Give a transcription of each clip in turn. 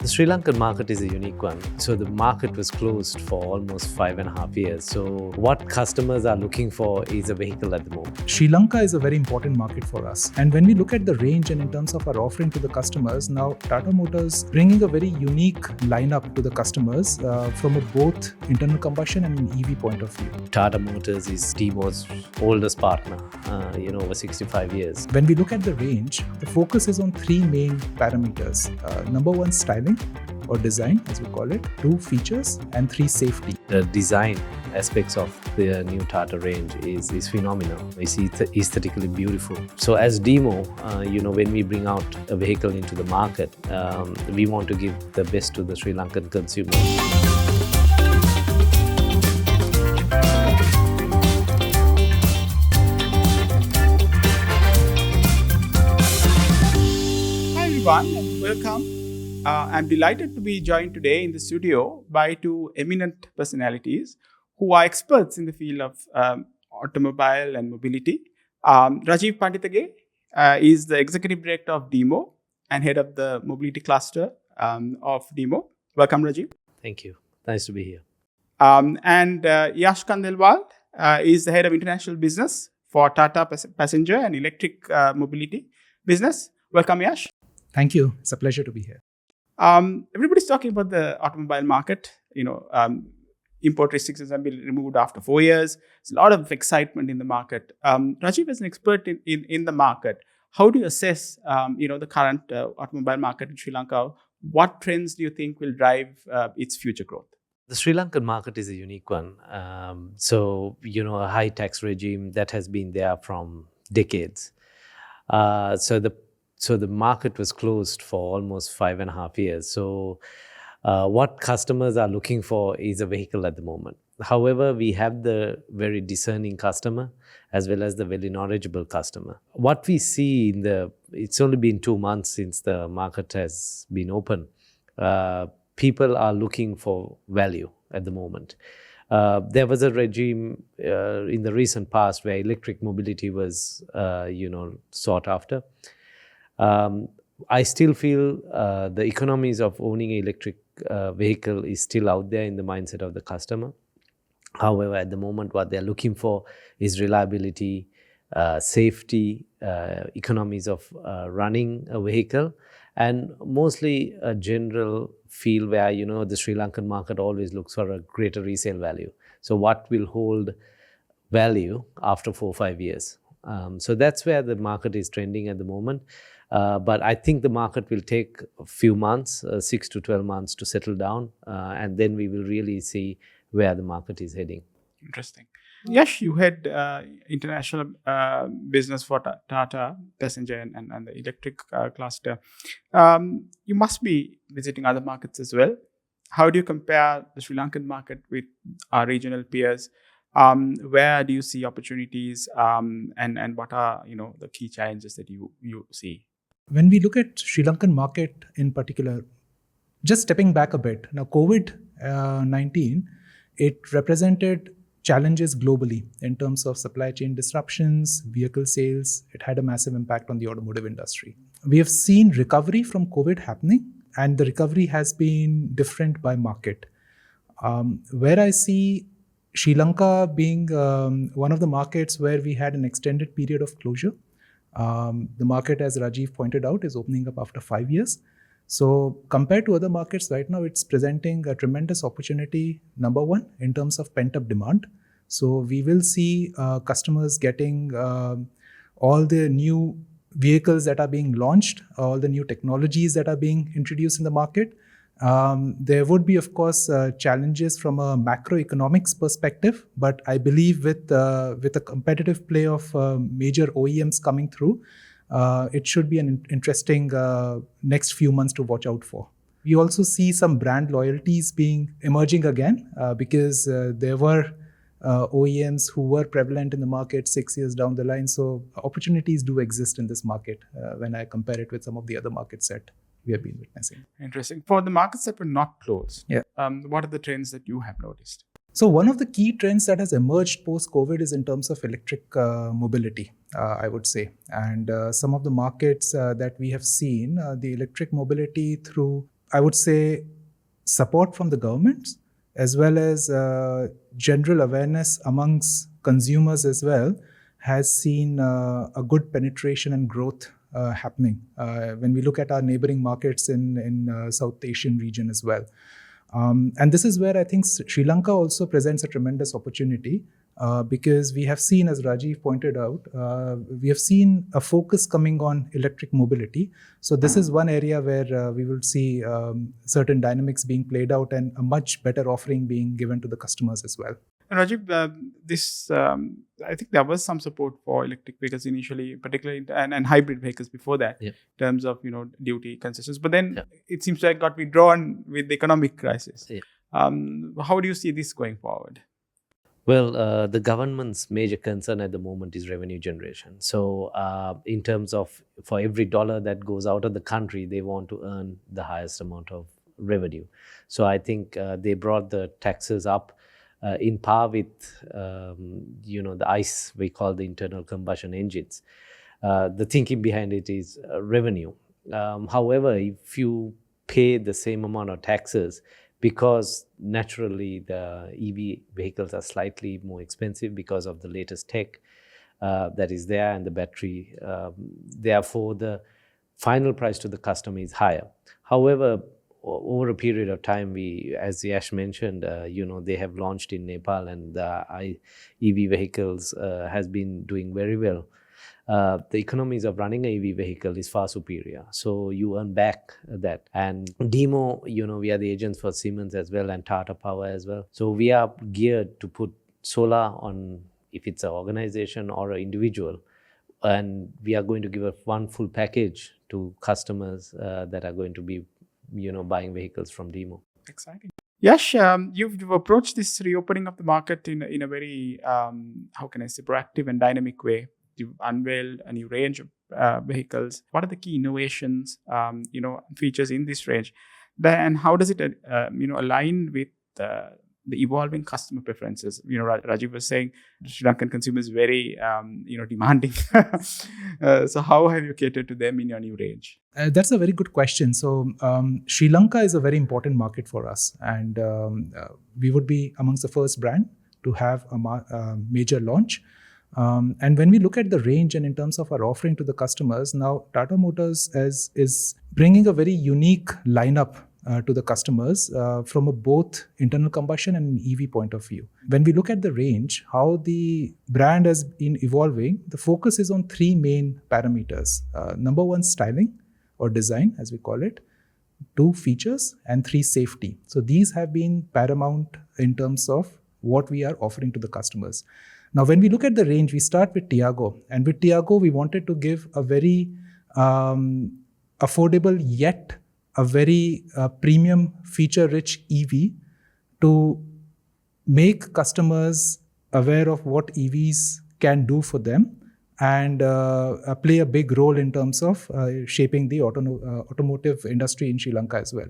The Sri Lankan market is a unique one. So the market was closed for almost 5.5 years. So what customers are looking for is a vehicle at the moment. Sri Lanka is a very important market for us. And when we look at the range and in terms of our offering to the customers, now Tata Motors bringing a very unique lineup to the customers from a both internal combustion and an EV point of view. Tata Motors is DIMO's oldest partner, over 65 years. When we look at the range, the focus is on three main parameters. Number one, styling or design, as we call it. Two, features, and three, safety. The design aspects of the new Tata range is phenomenal. It's aesthetically beautiful. So as DIMO, when we bring out a vehicle into the market, we want to give the best to the Sri Lankan consumer. Hi everyone and welcome. I'm delighted to be joined today in the studio by two eminent personalities who are experts in the field of automobile and mobility. Rajeev Pandithage is the Executive Director of DIMO and Head of the Mobility Cluster of DIMO. Welcome, Rajeev. Thank you. Nice to be here. And Yash Khandelwal is the Head of International Business for Tata Passenger and Electric Mobility Business. Welcome, Yash. Thank you. It's a pleasure to be here. Everybody's talking about the automobile market. Import restrictions have been removed after 4 years. There's a lot of excitement in the market. Rajeev, as an expert in the market, how do you assess the current automobile market in Sri Lanka? What trends do you think will drive its future growth? The Sri Lankan market is a unique one. A high tax regime that has been there from decades. So the market was closed for almost 5.5 years. So what customers are looking for is a vehicle at the moment. However, we have the very discerning customer as well as the very knowledgeable customer. What we see it's only been 2 months since the market has been open. People are looking for value at the moment. There was a regime in the recent past where electric mobility was, sought after. I still feel the economies of owning an electric vehicle is still out there in the mindset of the customer. However, at the moment, what they're looking for is reliability, safety, economies of running a vehicle, and mostly a general feel where, the Sri Lankan market always looks for a greater resale value. So what will hold value after 4 or 5 years? So that's where the market is trending at the moment. But I think the market will take a few months, 6 to 12 months to settle down. And then we will really see where the market is heading. Interesting. Yash, you had international business for Tata Passenger and the electric cluster. You must be visiting other markets as well. How do you compare the Sri Lankan market with our regional peers? Where do you see opportunities and what are the key challenges that you see? When we look at Sri Lankan market in particular, just stepping back a bit, now COVID-19, it represented challenges globally in terms of supply chain disruptions, vehicle sales. It had a massive impact on the automotive industry. We have seen recovery from COVID happening, and the recovery has been different by market. Where I see Sri Lanka being one of the markets where we had an extended period of closure. The market, as Rajeev pointed out, is opening up after 5 years. So compared to other markets right now, it's presenting a tremendous opportunity, number one, in terms of pent-up demand. So we will see customers getting all the new vehicles that are being launched, all the new technologies that are being introduced in the market. There would be, of course, challenges from a macroeconomics perspective, but I believe with the competitive play of major OEMs coming through, it should be an interesting next few months to watch out for. We also see some brand loyalties being emerging again because there were OEMs who were prevalent in the market 6 years down the line. So opportunities do exist in this market when I compare it with some of the other markets that we have been witnessing. Interesting. For the markets that were not closed, yeah. What are the trends that you have noticed? So one of the key trends that has emerged post-COVID is in terms of electric mobility, I would say. And some of the markets that we have seen, the electric mobility through I would say, support from the governments as well as general awareness amongst consumers as well has seen a good penetration and growth happening when we look at our neighboring markets in South Asian region as well. And this is where I think Sri Lanka also presents a tremendous opportunity because we have seen, as Rajeev pointed out, we have seen a focus coming on electric mobility. So this is one area where we will see certain dynamics being played out and a much better offering being given to the customers as well. And Rajeev, I think there was some support for electric vehicles initially, particularly and hybrid vehicles before that, Yeah. in terms of duty concessions. But then Yeah. it seems like got withdrawn with the economic crisis. Yeah. How do you see this going forward? Well, the government's major concern at the moment is revenue generation. So, in terms of for every dollar that goes out of the country, they want to earn the highest amount of revenue. So, I think they brought the taxes up in par with, the ICE, we call the internal combustion engines. The thinking behind it is revenue. However, if you pay the same amount of taxes, because naturally the EV vehicles are slightly more expensive because of the latest tech that is there and the battery. Therefore, the final price to the customer is higher. However, over a period of time, as Yash mentioned, they have launched in Nepal and the EV vehicles has been doing very well. The economies of running an EV vehicle is far superior. So you earn back that. And DIMO, we are the agents for Siemens as well and Tata Power as well. So we are geared to put solar on, if it's an organization or an individual. And we are going to give one full package to customers that are going to be, buying vehicles from DIMO. Exciting. Yash, you've approached this reopening of the market in a very, how can I say, proactive and dynamic way. You've unveiled a new range of vehicles. What are the key innovations, features in this range? And how does it, align with the evolving customer preferences? Rajeev was saying Sri Lankan consumer is very, demanding. So how have you catered to them in your new range? That's a very good question. So Sri Lanka is a very important market for us, and we would be amongst the first brand to have a major launch. And when we look at the range and in terms of our offering to the customers, now Tata Motors is bringing a very unique lineup to the customers from a both internal combustion and EV point of view. When we look at the range, how the brand has been evolving, the focus is on three main parameters. Number one, styling or design, as we call it. 2, features, and 3, safety. So these have been paramount in terms of what we are offering to the customers. Now, when we look at the range, we start with Tiago. And with Tiago, we wanted to give a very affordable yet a very premium feature-rich EV to make customers aware of what EVs can do for them and play a big role in terms of shaping the automotive industry in Sri Lanka as well.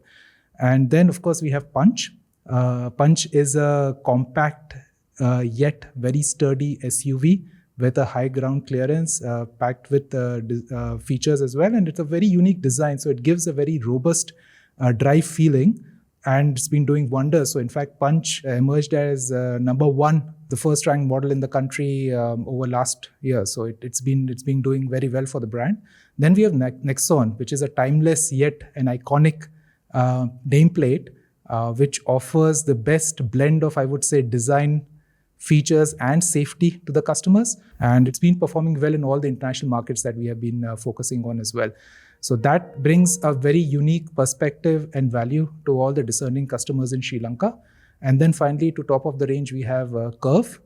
And then, of course, we have Punch. Punch is a compact yet very sturdy SUV with a high ground clearance, packed with features as well. And it's a very unique design. So it gives a very robust drive feeling, and it's been doing wonders. So in fact, Punch emerged as number one, the first ranked model in the country over last year. So it's been doing very well for the brand. Then we have Nexon, which is a timeless yet an iconic nameplate, which offers the best blend of, I would say, design, features and safety to the customers. And it's been performing well in all the international markets that we have been focusing on as well. So that brings a very unique perspective and value to all the discerning customers in Sri Lanka. And then finally, to top of the range, we have Curve,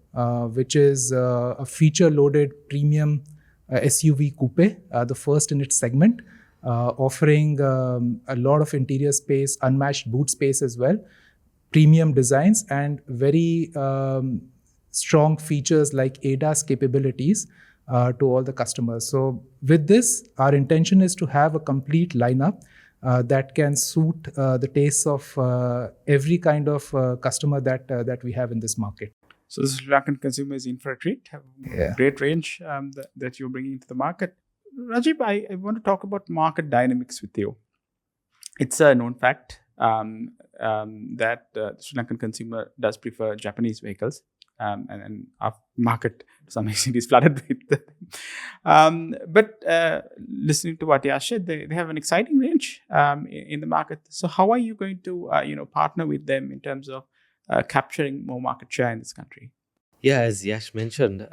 which is a feature-loaded premium SUV coupe, the first in its segment, offering a lot of interior space, unmatched boot space as well, premium designs, and very strong features like ADAS capabilities to all the customers. So with this, our intention is to have a complete lineup that can suit the tastes of every kind of customer that we have in this market. So the Sri Lankan consumer is in for a treat. Have a great range that you're bringing into the market. Rajeev, I want to talk about market dynamics with you. it's a known fact that the Sri Lankan consumer does prefer Japanese vehicles, and our market to some extent is flooded with them. But listening to what Yash said, they have an exciting range in the market. So how are you going to partner with them in terms of capturing more market share in this country? Yeah, as Yash mentioned,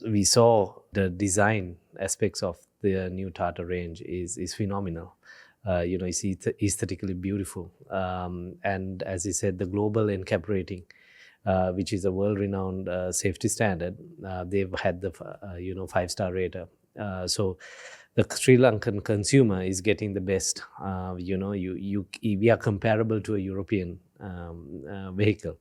we saw the design aspects of the new Tata range is phenomenal. It's aesthetically beautiful. And as he said, the global NCAP rating, which is a world-renowned safety standard, they've had the 5-star rater. So the Sri Lankan consumer is getting the best. We are comparable to a European vehicle.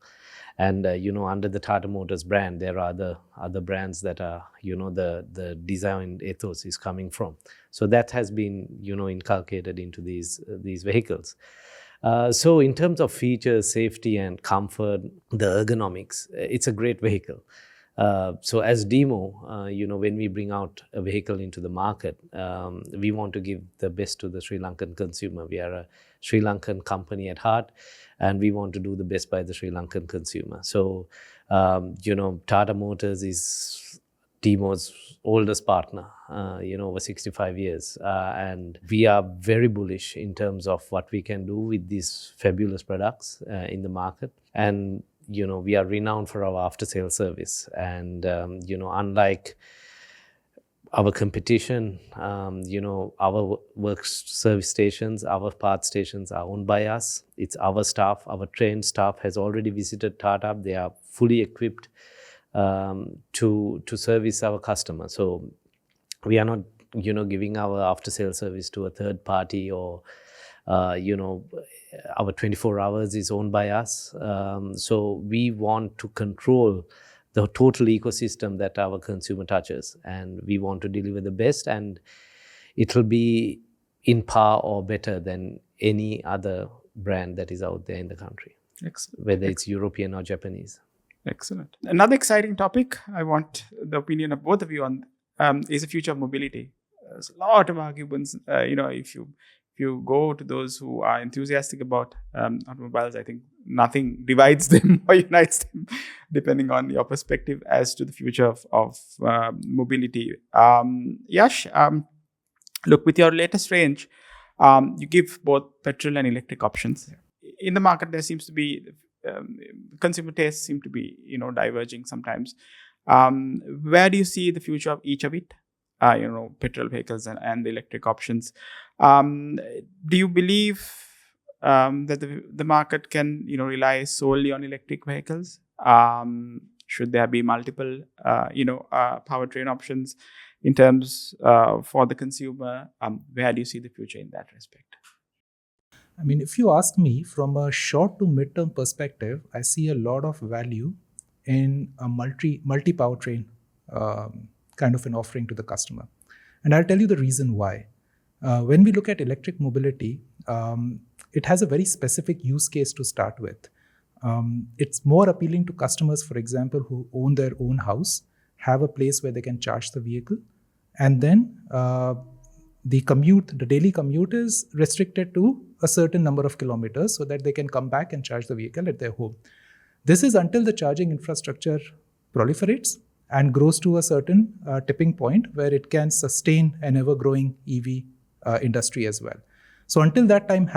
And under the Tata Motors brand, there are other brands that are the design ethos is coming from. So that has been inculcated into these vehicles. So in terms of features, safety and comfort, the ergonomics, it's a great vehicle. So as DIMO, when we bring out a vehicle into the market, we want to give the best to the Sri Lankan consumer. We are a Sri Lankan company at heart, and we want to do the best by the Sri Lankan consumer. So, Tata Motors is DIMO's oldest partner, over 65 years. And we are very bullish in terms of what we can do with these fabulous products in the market. And we are renowned for our after-sale service. And, unlike our competition, our work service stations, our parts stations are owned by us. It's our staff, our trained staff has already visited Tata. They are fully equipped to service our customers. So we are not, giving our after-sale service to a third party or our 24 hours is owned by us. So we want to control the total ecosystem that our consumer touches, and we want to deliver the best, and it will be in par or better than any other brand that is out there in the country. Excellent. Whether it's European or Japanese. Excellent. Another exciting topic I want the opinion of both of you on is the future of mobility. There's a lot of arguments. If you go to those who are enthusiastic about automobiles, I think nothing divides them or unites them, depending on your perspective as to the future of mobility. Yash, look, with your latest range, you give both petrol and electric options. In the market, there seems to be consumer tastes seem to be diverging sometimes. Where do you see the future of each of it? Petrol vehicles and the electric options. Do you believe that the market can rely solely on electric vehicles? Should there be multiple powertrain options in terms for the consumer? Where do you see the future in that respect? I mean, if you ask me from a short to mid-term perspective, I see a lot of value in a multi-powertrain kind of an offering to the customer. And I'll tell you the reason why. When we look at electric mobility, it has a very specific use case to start with. It's more appealing to customers, for example, who own their own house, have a place where they can charge the vehicle, and then the daily commute is restricted to a certain number of kilometers so that they can come back and charge the vehicle at their home. This is until the charging infrastructure proliferates and grows to a certain tipping point where it can sustain an ever-growing EV industry as well. So until that thing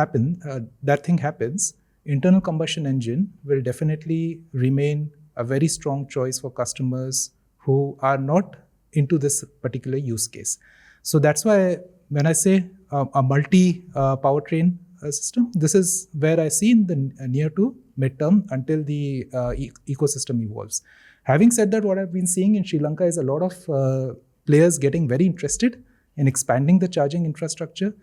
happens, internal combustion engine will definitely remain a very strong choice for customers who are not into this particular use case. So that's why when I say a multi-powertrain system, this is where I see in the near to mid-term until the ecosystem evolves. Having said that, what I've been seeing in Sri Lanka is a lot of players getting very interested in expanding the charging infrastructure.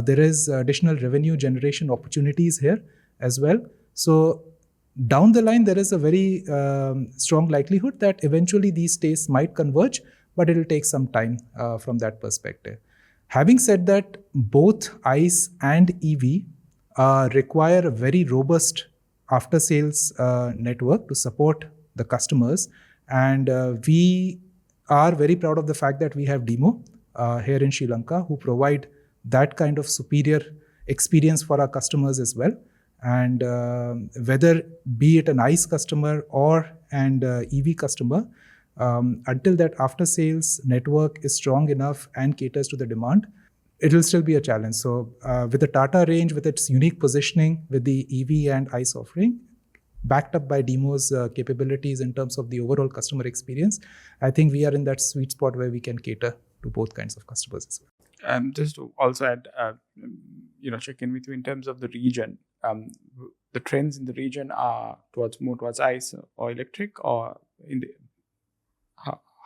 There is additional revenue generation opportunities here as well. So down the line, there is a very strong likelihood that eventually these tastes might converge, but it will take some time from that perspective. Having said that, both ICE and EV require a very robust after-sales network to support the customers. And we are very proud of the fact that we have DIMO here in Sri Lanka, who provide that kind of superior experience for our customers as well. And whether be it an ICE customer or an EV customer, until that after sales network is strong enough and caters to the demand, it will still be a challenge. So with the Tata range, with its unique positioning, with the EV and ICE offering, backed up by DIMO's capabilities in terms of the overall customer experience, I think we are in that sweet spot where we can cater to both kinds of customers as well. Just to also add, check in with you in terms of the region. The trends in the region are more towards ICE or electric, or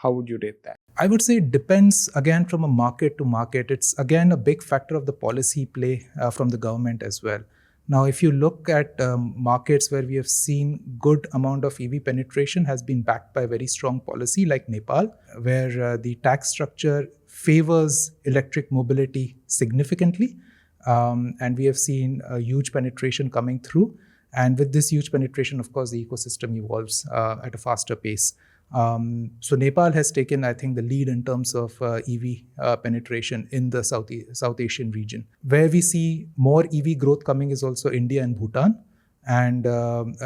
how would you rate that? I would say it depends again from a market to market. It's again a big factor of the policy play from the government as well. Now, if you look at markets where we have seen good amount of EV penetration has been backed by very strong policy like Nepal, where the tax structure favors electric mobility significantly. And we have seen a huge penetration coming through. And with this huge penetration, of course, the ecosystem evolves at a faster pace. So Nepal has taken, I think, the lead in terms of EV penetration in the South Asian region. Where we see more EV growth coming is also India and Bhutan, and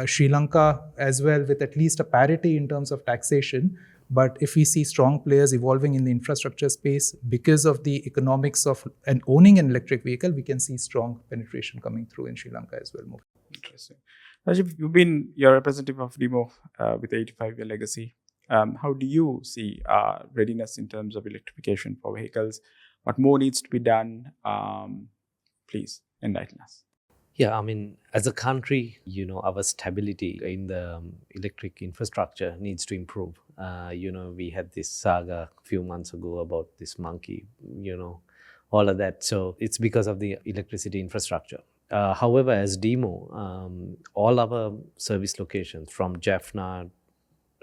Sri Lanka as well, with at least a parity in terms of taxation. But if we see strong players evolving in the infrastructure space because of the economics of owning an electric vehicle, we can see strong penetration coming through in Sri Lanka as well. Interesting. Rajeev, you're representative of DIMO with 85-year legacy. How do you see readiness in terms of electrification for vehicles? What more needs to be done? Please enlighten us. Yeah, I mean, as a country, our stability in the electric infrastructure needs to improve. We had this saga a few months ago about this monkey, all of that. So it's because of the electricity infrastructure. However, as DIMO, all our service locations from Jaffna,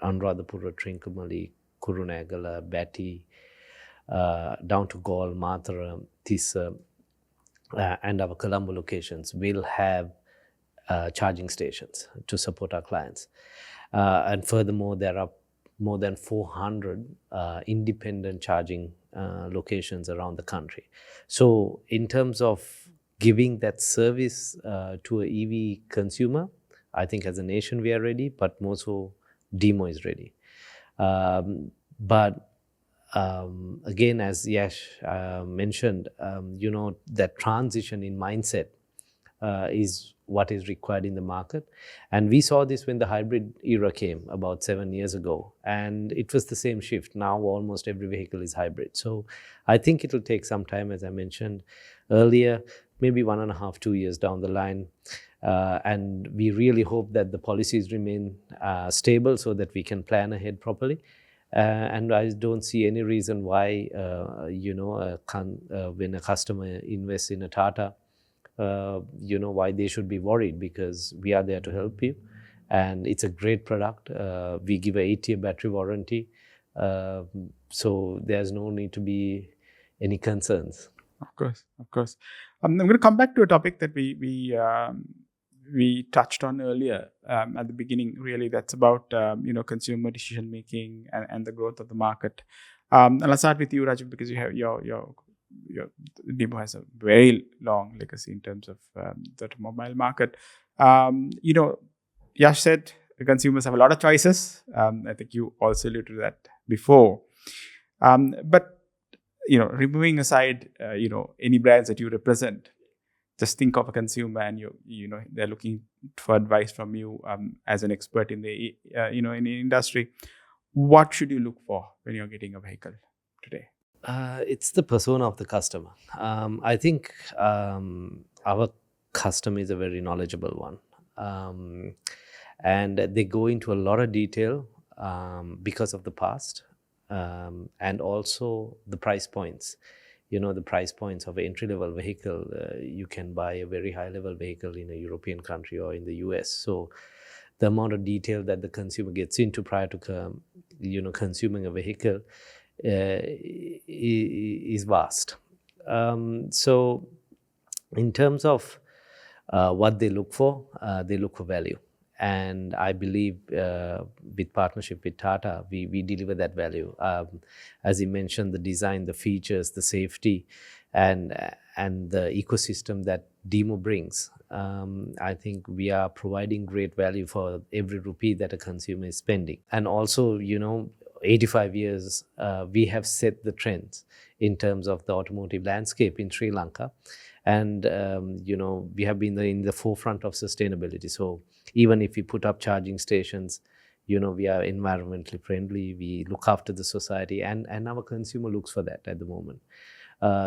Anuradhapura, Trincomalee, Kurunegala, Batty, down to Galle, Matharam, Tissa, and our Colombo locations will have charging stations to support our clients. And furthermore, there are more than 400 independent charging locations around the country. So in terms of giving that service to an EV consumer, I think as a nation we are ready, but more so DIMO is ready. But again, as Yash mentioned, that transition in mindset is what is required in the market. And we saw this when the hybrid era came about 7 years ago. And it was the same shift. Now almost every vehicle is hybrid. So I think it will take some time, as I mentioned earlier, maybe 1.5, 2 years down the line. And we really hope that the policies remain stable so that we can plan ahead properly. And I don't see any reason why, when a customer invests in a Tata, why they should be worried, because we are there to help you. And it's a great product. We give an 8-year battery warranty. So there's no need to be any concerns. Of course. I'm going to come back to a topic that we touched on earlier at the beginning. Really, that's about consumer decision making and the growth of the market. And I'll start with you, Rajeev, because you have your DIMO has a very long legacy in terms of the automobile market. Yash said the consumers have a lot of choices. I think you also alluded to that before. But removing aside, any brands that you represent, just think of a consumer and they're looking for advice from you as an expert in the in the industry. What should you look for when you're getting a vehicle today? It's the persona of the customer. I think our customer is a very knowledgeable one, and they go into a lot of detail because of the past, and also the price points. The price points of an entry-level vehicle, you can buy a very high-level vehicle in a European country or in the US. So the amount of detail that the consumer gets into prior to consuming a vehicle is vast. So in terms of what they look for value. And I believe with partnership with Tata, we deliver that value. As he mentioned, the design, the features, the safety, and the ecosystem that DIMO brings. I think we are providing great value for every rupee that a consumer is spending. And also, 85 years, we have set the trends in terms of the automotive landscape in Sri Lanka. And, we have been in the forefront of sustainability. So even if we put up charging stations, we are environmentally friendly, we look after the society, and our consumer looks for that at the moment.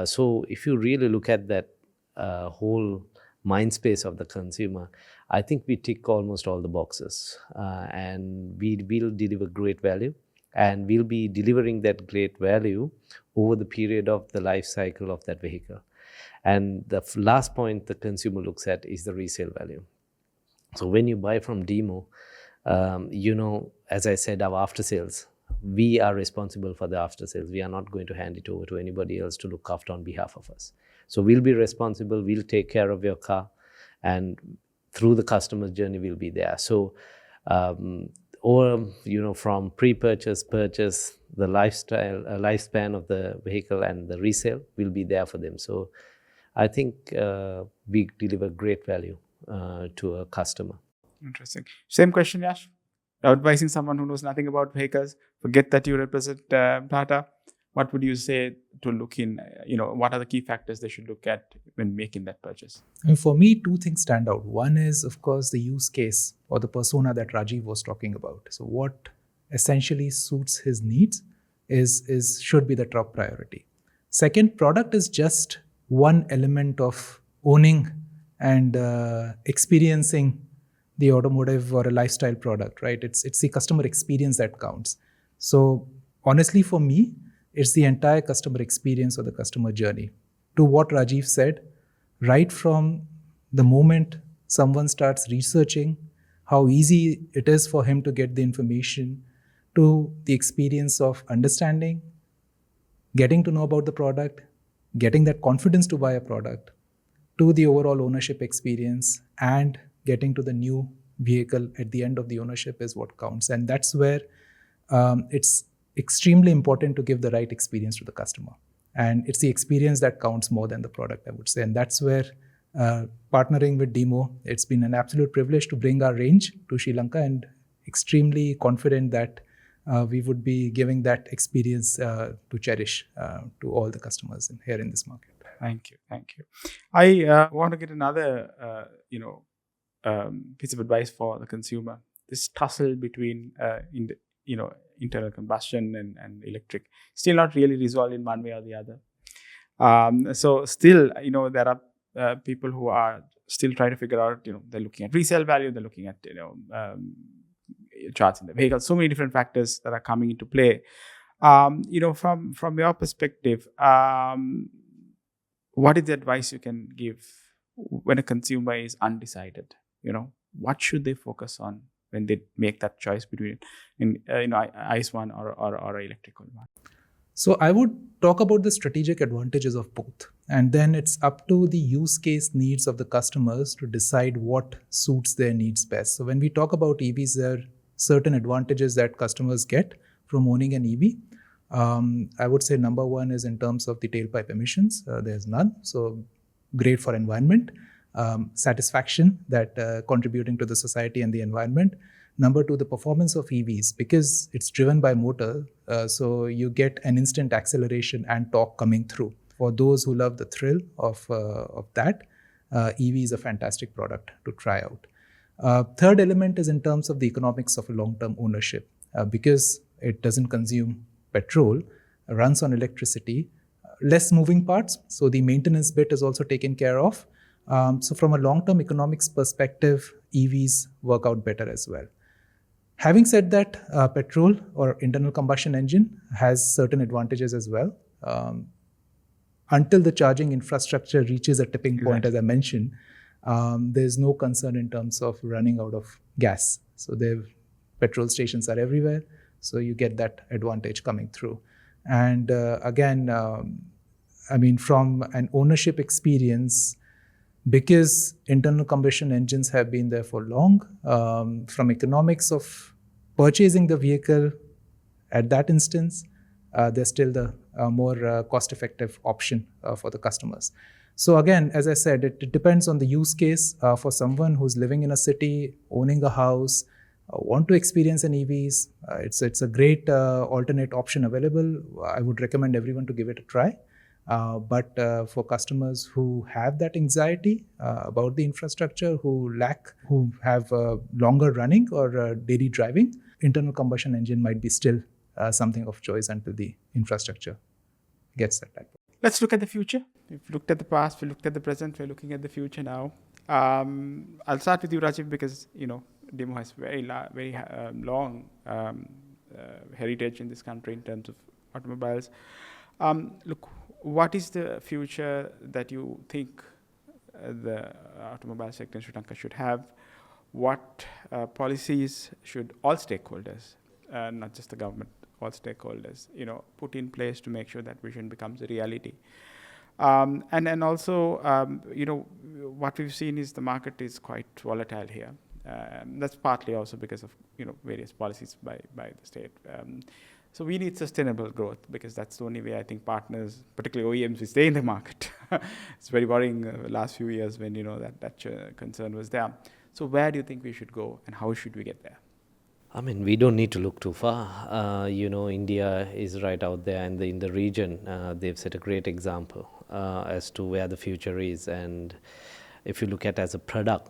So if you really look at that whole mind space of the consumer, I think we tick almost all the boxes, and we will deliver great value, and we'll be delivering that great value over the period of the life cycle of that vehicle. And the last point the consumer looks at is the resale value. So when you buy from DIMO, as I said, our after sales, we are responsible for the after sales. We are not going to hand it over to anybody else to look after on behalf of us. So we'll be responsible, we'll take care of your car, and through the customer's journey, we'll be there. So, from pre-purchase, purchase, the lifespan of the vehicle and the resale will be there for them. So I think we deliver great value to a customer. Interesting. Same question, Yash. Advising someone who knows nothing about vehicles, forget that you represent Tata. What would you say to look in? What are the key factors they should look at when making that purchase? And for me, two things stand out. One is, of course, the use case or the persona that Rajeev was talking about. So what essentially suits his needs should be the top priority. Second, product is just one element of owning and experiencing the automotive or a lifestyle product, right? It's the customer experience that counts. So honestly, for me, it's the entire customer experience or the customer journey. To what Rajeev said, right from the moment someone starts researching, how easy it is for him to get the information, to the experience of understanding, getting to know about the product, getting that confidence to buy a product, to the overall ownership experience, and getting to the new vehicle at the end of the ownership is what counts. And that's where it's extremely important to give the right experience to the customer. And it's the experience that counts more than the product, I would say. And that's where partnering with DIMO, it's been an absolute privilege to bring our range to Sri Lanka, and extremely confident that we would be giving that experience to cherish to all the customers here in this market. Thank you. I want to get another, piece of advice for the consumer. This tussle between, internal combustion and electric, still not really resolved in one way or the other. So still, there are people who are still trying to figure out, they're looking at resale value, they're looking at, charts in the vehicle, so many different factors that are coming into play. From your perspective, what is the advice you can give when a consumer is undecided? What should they focus on when they make that choice between ICE one or electrical one? So I would talk about the strategic advantages of both, and then it's up to the use case needs of the customers to decide what suits their needs best. So when we talk about EVs, there are certain advantages that customers get from owning an EV. I would say number one is in terms of the tailpipe emissions. There's none, so great for environment. Satisfaction that contributing to the society and the environment. Number two, the performance of EVs, because it's driven by motor, so you get an instant acceleration and torque coming through. For those who love the thrill of that, EV is a fantastic product to try out. Third element is in terms of the economics of a long-term ownership, because it doesn't consume petrol, runs on electricity, less moving parts, so the maintenance bit is also taken care of. So from a long-term economics perspective, EVs work out better as well. Having said that, petrol or internal combustion engine has certain advantages as well. Until the charging infrastructure reaches a tipping point, as I mentioned, there's no concern in terms of running out of gas. So petrol stations are everywhere, so you get that advantage coming through. And from an ownership experience, because internal combustion engines have been there for long, from economics of purchasing the vehicle at that instance, they're still the more cost-effective option for the customers. So again, as I said, it depends on the use case. For someone who's living in a city, owning a house, want to experience an EVs, it's a great alternate option available. I would recommend everyone to give it a try. But for customers who have that anxiety about the infrastructure, who have longer running or daily driving, internal combustion engine might be still something of choice until the infrastructure gets that type. Let's look at the future. We've looked at the past, we looked at the present, we're looking at the future now. I'll start with you, Rajeev, because DIMO has very long heritage in this country in terms of automobiles. Look, what is the future that you think the automobile sector in Sri Lanka should have? What policies should all stakeholders, not just the government, all stakeholders, put in place to make sure that vision becomes a reality? And also, what we've seen is the market is quite volatile here. That's partly also because of various policies by the state. So we need sustainable growth, because that's the only way I think partners, particularly OEMs, will stay in the market. It's very worrying the last few years when that concern was there. So where do you think we should go, and how should we get there? I mean, we don't need to look too far. India is right out there, and in the region, they've set a great example as to where the future is. And if you look at as a product,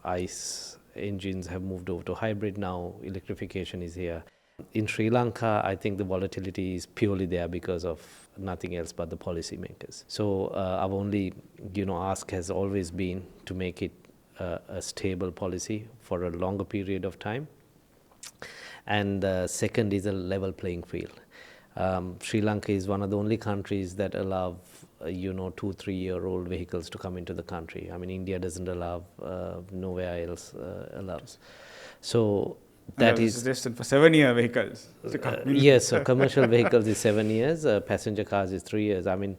ICE engines have moved over to hybrid now. Electrification is here. In Sri Lanka, I think the volatility is purely there because of nothing else but the policymakers. So our only, ask has always been to make it a stable policy for a longer period of time. And second is a level playing field. Sri Lanka is one of the only countries that allow 2-3-year-old vehicles to come into the country. I mean, India doesn't allow, nowhere else allows. So that is suggested for 7-year vehicles to come in. Yes, so commercial vehicles is 7 years, passenger cars is 3 years. I mean,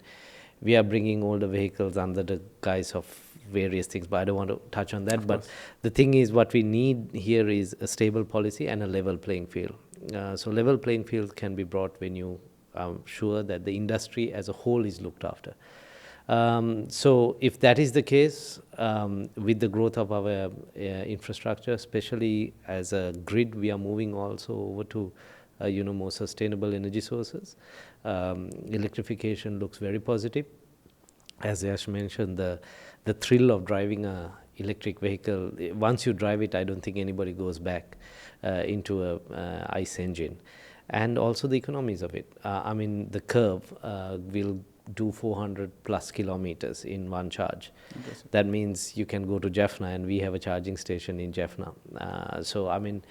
we are bringing older vehicles under the guise of various things, but I don't want to touch on that. But the thing is, what we need here is a stable policy and a level playing field. So level playing field can be brought when you are sure that the industry as a whole is looked after. So if that is the case, with the growth of our infrastructure, especially as a grid, we are moving also over to more sustainable energy sources. Electrification looks very positive. As Yash mentioned, the thrill of driving a electric vehicle, once you drive it, I don't think anybody goes back into a ICE engine. And also the economies of it. I mean, the curve will do 400 plus kilometers in one charge. That means you can go to Jaffna, and we have a charging station in Jaffna. So I mean,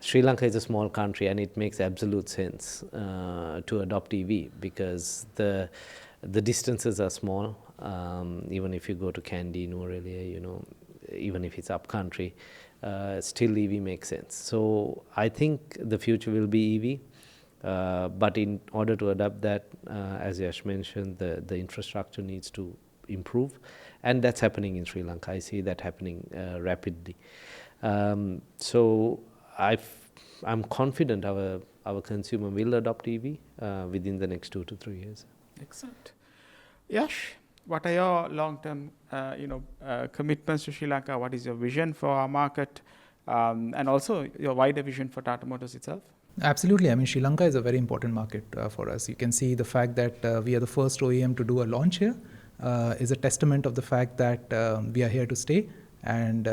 Sri Lanka is a small country, and it makes absolute sense to adopt EV, because the distances are small. Even if you go to Kandy, Nuwara, even if it's up country, still EV makes sense. So I think the future will be EV. But in order to adapt that, as Yash mentioned, the infrastructure needs to improve, and that's happening in Sri Lanka. I see that happening rapidly. So I'm confident our consumer will adopt EV within the next 2 to 3 years. Excellent. Yash, what are your long-term commitments to Sri Lanka? What is your vision for our market, and also your wider vision for Tata Motors itself? Absolutely. I mean, Sri Lanka is a very important market for us. You can see the fact that we are the first OEM to do a launch here is a testament of the fact that we are here to stay, and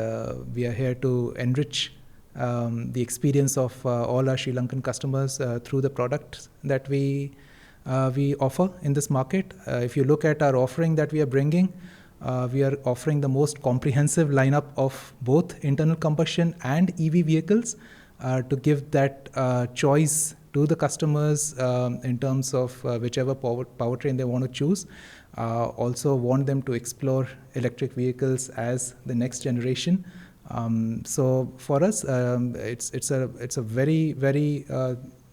we are here to enrich the experience of all our Sri Lankan customers through the products that we offer in this market. If you look at our offering that we are bringing, we are offering the most comprehensive lineup of both internal combustion and EV vehicles, to give that choice to the customers in terms of whichever powertrain they want to choose. Also want them to explore electric vehicles as the next generation. So for us, it's a very, very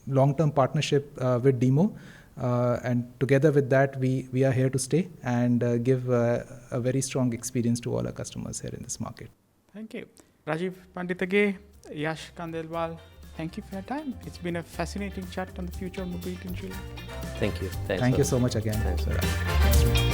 long-term partnership with DIMO. And together with that, we are here to stay and give a very strong experience to all our customers here in this market. Thank you. Rajeev, Pandithage, Yash, Khandelwal, thank you for your time. It's been a fascinating chat on the future of mobility in Sri Lanka. Thank you. Thanks Thank for- you so much again. Thanks for that. Thanks.